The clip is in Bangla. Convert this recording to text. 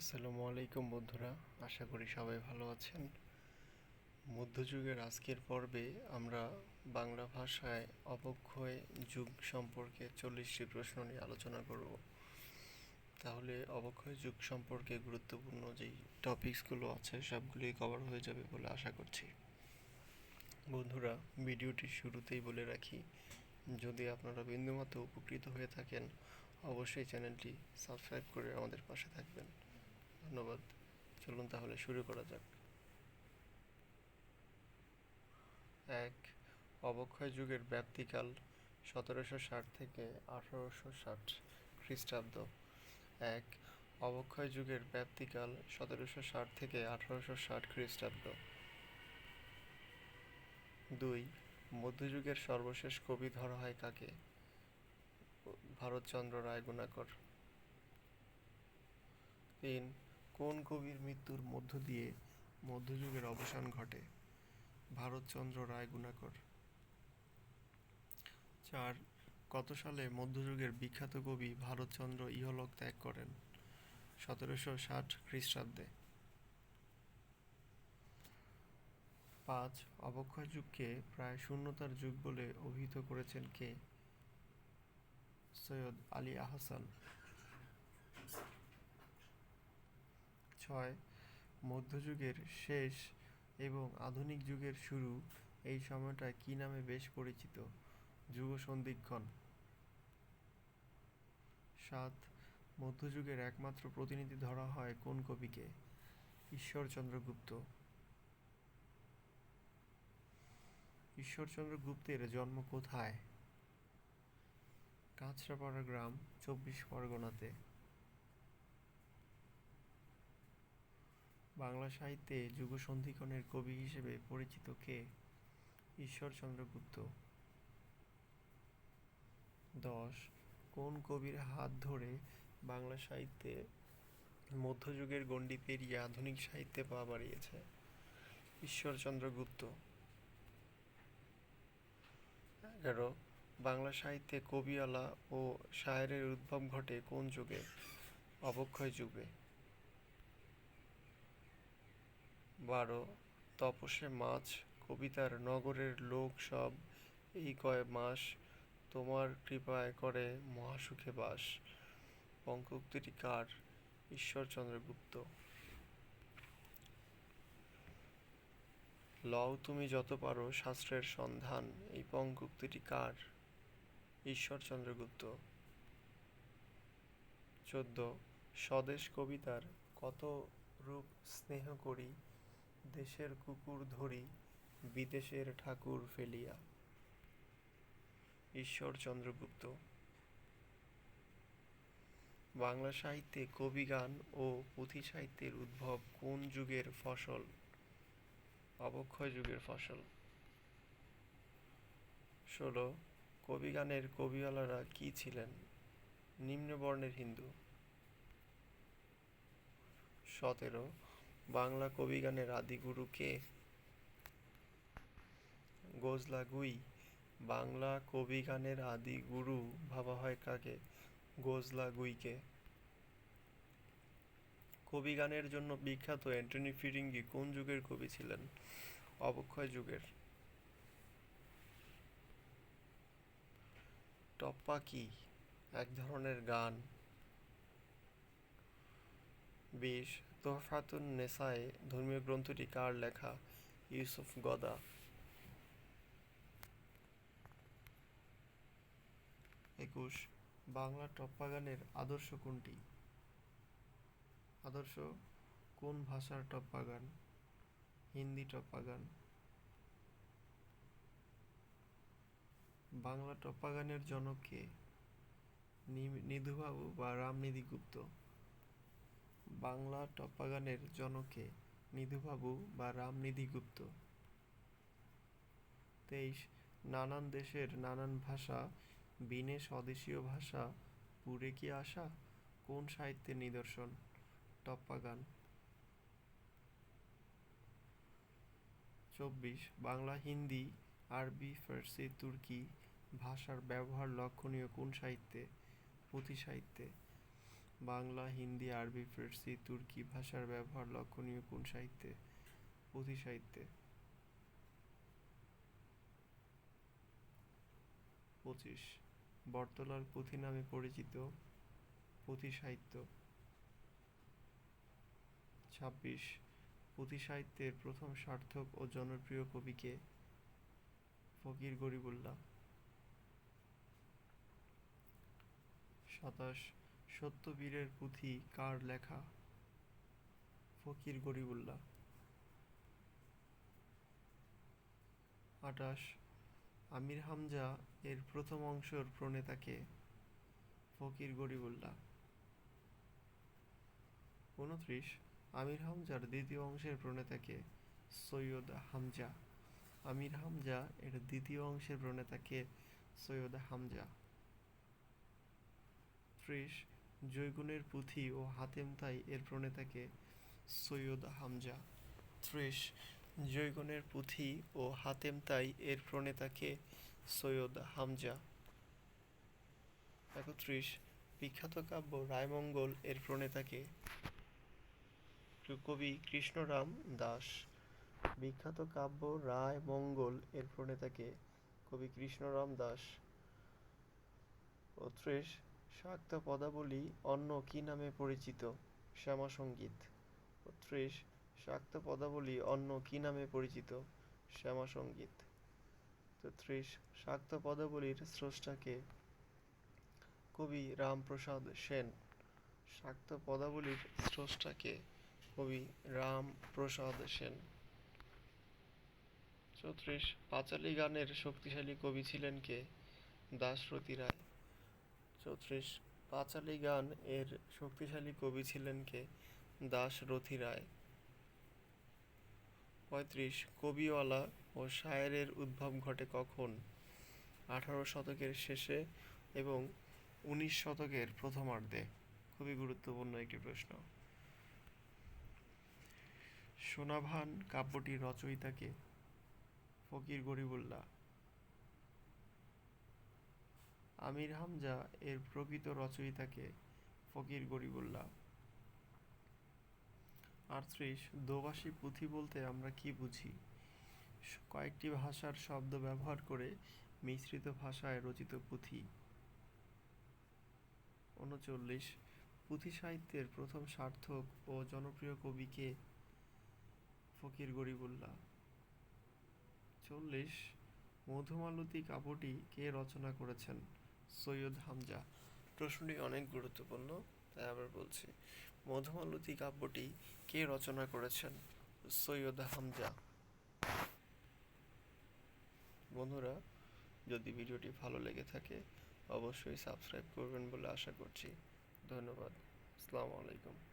আসসালামু আলাইকুম বন্ধুরা, আশা করি সবাই ভালো আছেন। মধ্যযুগের আজকের পর্বে আমরা বাংলা ভাষায় অবক্ষয় যুগ সম্পর্কে 40টি প্রশ্ন নিয়ে আলোচনা করব। তাহলে অবক্ষয় যুগ সম্পর্কে গুরুত্বপূর্ণ যেই টপিকসগুলো আছে সবগুলোই কভার হয়ে যাবে বলে আশা করছি। বন্ধুরা, ভিডিওটির শুরুতেই বলে রাখি, যদি আপনারা বিন্দুমাত্র উপকৃত হয়ে থাকেন অবশ্যই চ্যানেলটি সাবস্ক্রাইব করে আমাদের পাশে থাকবেন। ধন্যবাদ। চলুন তাহলে শুরু করা যাক। 1. অবক্ষয় যুগের ব্যাপ্তিকাল 1760 থেকে 1860 খ্রিস্টাব্দ। 1. অবক্ষয় যুগের ব্যাপ্তিকাল 1760 থেকে 1860 খ্রিস্টাব্দ। 2. মধ্যযুগের সর্বশেষ কবি ধরা হয় কাকে? ভারতচন্দ্র রায়গুণাকর। 3. কোন কবির মৃত্যুর মধ্য দিয়ে মধ্যযুগের অবসান ঘটে? ভারতচন্দ্র রায়গুণাকর। 4. কত সালে মধ্যযুগের বিখ্যাত কবি ভারতচন্দ্র ইহলোক ত্যাগ করেন? 1760 খ্রিস্টাব্দে। 5. অবক্ষয় যুগকে প্রায় শূন্যতার যুগ বলে অভিহিত করেছেন কে? সৈয়দ আলী আহসান। 6. মধ্যযুগের শেষ এবং আধুনিক যুগের শুরু এই সময়টা কী নামে বেশ পরিচিত? যুগ সন্ধিক্ষণ। 7. মধ্যযুগের একমাত্র প্রতিনিধি ধরা হয় কোন কবিকে? ঈশ্বরচন্দ্র গুপ্ত। ঈশ্বরচন্দ্র গুপ্তের জন্ম কোথায়? কাঁচরাপাড়া গ্রাম, 24 পরগনাতে। বাংলা সাহিত্যে যুগ সন্ধিক্ষণের কবি হিসেবে পরিচিত কে? ঈশ্বরচন্দ্র গুপ্ত। 10. কোন কবির হাত ধরে বাংলা সাহিত্যে মধ্যযুগের গণ্ডি পেরিয়ে আধুনিক সাহিত্যে পা বাড়িয়েছে? ঈশ্বরচন্দ্র গুপ্ত। 11. বাংলা সাহিত্যে কবিয়ালা ও শায়েরের উদ্ভব ঘটে কোন যুগে? অবক্ষয় যুগে। 12. তপসে মাছ কবিতার নগরের লোক সব এই কয় মাস তোমার কৃপায় করে মহাসুখে বাস। পঙ্কোক্তিটি কার? ঈশ্বরচন্দ্র গুপ্ত। লও তুমি যত পারো শাস্ত্রের সন্ধান এই পঙ্কোক্তিটি কার? ঈশ্বরচন্দ্র গুপ্ত। 14. স্বদেশ কবিতার কত রূপ স্নেহ করি দেশের কুকুর ধরি বিদেশের ঠাকুর ফেলিয়া। ঈশ্বরচন্দ্র গুপ্ত। বাংলা সাহিত্যে কবিগান ও পুঁথি সাহিত্যের উদ্ভব কোন যুগের ফসল? অবক্ষয় যুগের ফসল। 16. কবিগানের কবিওয়ালারা কি ছিলেন? নিম্নবর্ণের হিন্দু। 17. বাংলা কবিগানের আদিগুরু কে? গোজলা-গুই। বাংলা কবিগানের আদি গুরু ভাবা হয় কাকে? গোজলা-গুইকে। কবিগানের জন্য বিখ্যাত অ্যান্টনি ফিরিঙ্গি কোন যুগের কবি ছিলেন? অবক্ষয় যুগের। টপ্পা কি? এক ধরনের গান। 20. তোহফাতুন নেসায়ে ধর্মীয় গ্রন্থটি কার লেখা? ইউসুফ গদা। 21. বাংলা টপ্পা গানের আদর্শ কোনটি? আদর্শ কোন ভাষার টপ্পা গান? হিন্দি টপ্পা গান। বাংলা টপ্পা গানের জনক কে? নিধুবাবু বা রামনিধি গুপ্ত। বাংলা টপ্পা গানের জনক কে? নিধুবাবু বা রামনিধি গুপ্ত। 23. নানান দেশের নানান ভাষা বিনে স্বদেশীয় ভাষা পুরে কি আসা কোন সাহিত্যের নিদর্শন? টপ্পা গান। 24. বাংলা, হিন্দি, আরবি, ফার্সি, তুর্কি ভাষার ব্যবহার লক্ষণীয় কোন সাহিত্যে? পুঁথি সাহিত্যে। বাংলা, হিন্দি, আরবি, ফার্সি, তুর্কি ভাষার ব্যবহার লক্ষণীয় কোন সাহিত্যে? পুঁথি সাহিত্যে। 25 বটতলার পুঁথি নামে পরিচিত পুঁথি সাহিত্য। 26 পুঁথি সাহিত্যের প্রথম সার্থক ও জনপ্রিয় কবি কে? ফকির গরিবুল্লাহ। 27 সত্যবীরের পুঁথি কার লেখা? ফকির গরিবুল্লাহ। 28 আমির হামজা এর প্রথম অংশের প্রণেতা কে? ফকির গরিবুল্লাহ। 29 আমির হামজার দ্বিতীয় অংশের প্রণেতা কে? সৈয়দ হামজা। আমির হামজা এর দ্বিতীয় অংশের প্রণেতা কে? সৈয়দ হামজা। 30 জৈগুনের পুঁথি ও হাতেম তাই এর প্রণেতা কে? সৈয়দ হামজা। 30 জৈগুনের পুঁথি ও হাতেম তাই এর প্রণেতা কে? সৈয়দ হামজা। 31 বিখ্যাত কাব্য রায়মঙ্গল এর প্রণেতা কে? কবি কৃষ্ণরাম দাস। বিখ্যাত কাব্য রায়মঙ্গল এর প্রণেতা কে? কবি কৃষ্ণরাম দাস। 32 শাক্ত পদাবলী অন্য কি নামে পরিচিত? শ্যামা সঙ্গীত। 32 শাক্ত পদাবলী অন্য কি নামে পরিচিত? শ্যামা সঙ্গীত। 33 শাক্ত পদাবলীর স্রষ্টা কে? কবি রামপ্রসাদ সেন। শাক্ত পদাবলীর স্রষ্টা কে? কবি রামপ্রসাদ সেন। 34 পাঁচালী গানের শক্তিশালী কবি ছিলেন কে? দাশরথি রায়। 34 পাঁচালী গান এর শক্তিশালী কবি ছিলেন কে? দাশরথি রায়। 35 কবিওয়ালা ও শায়েরের উদ্ভব ঘটে কখন? 18 শতকের শেষে এবং 19 শতকের প্রথমার্ধে। খুবই গুরুত্বপূর্ণ একটি প্রশ্ন। সোনাভান কাব্যটির রচয়িতা কে? ফকির গরিবুল্লাহ। আমির হামজা এর প্রকৃত রচয়িতা কে? ফকির গরিবুল্লাহ। 38 দোভাষী পুঁথি বলতে আমরা কি বুঝি? কয়েকটি ভাষার শব্দ ব্যবহার করে মিশ্রিত ভাষায় রচিত পুঁথি। 39 পুঁথি সাহিত্যের প্রথম সার্থক ও জনপ্রিয় কবি কে? ফকির গরিবুল্লাহ। 40 মধুমালতী কাব্যটি কে রচনা করেছেন? সৈয়দ হামজা। প্রশ্নটি অনেক গুরুত্বপূর্ণ, তাই আবার বলছি, মধুমালতী কাব্যটি কে রচনা করেছেন? সৈয়দ হামজা। বন্ধুরা, যদি ভিডিওটি ভালো লেগে থাকে অবশ্যই সাবস্ক্রাইব করবেন বলে আশা করছি। ধন্যবাদ। আসসালামু আলাইকুম।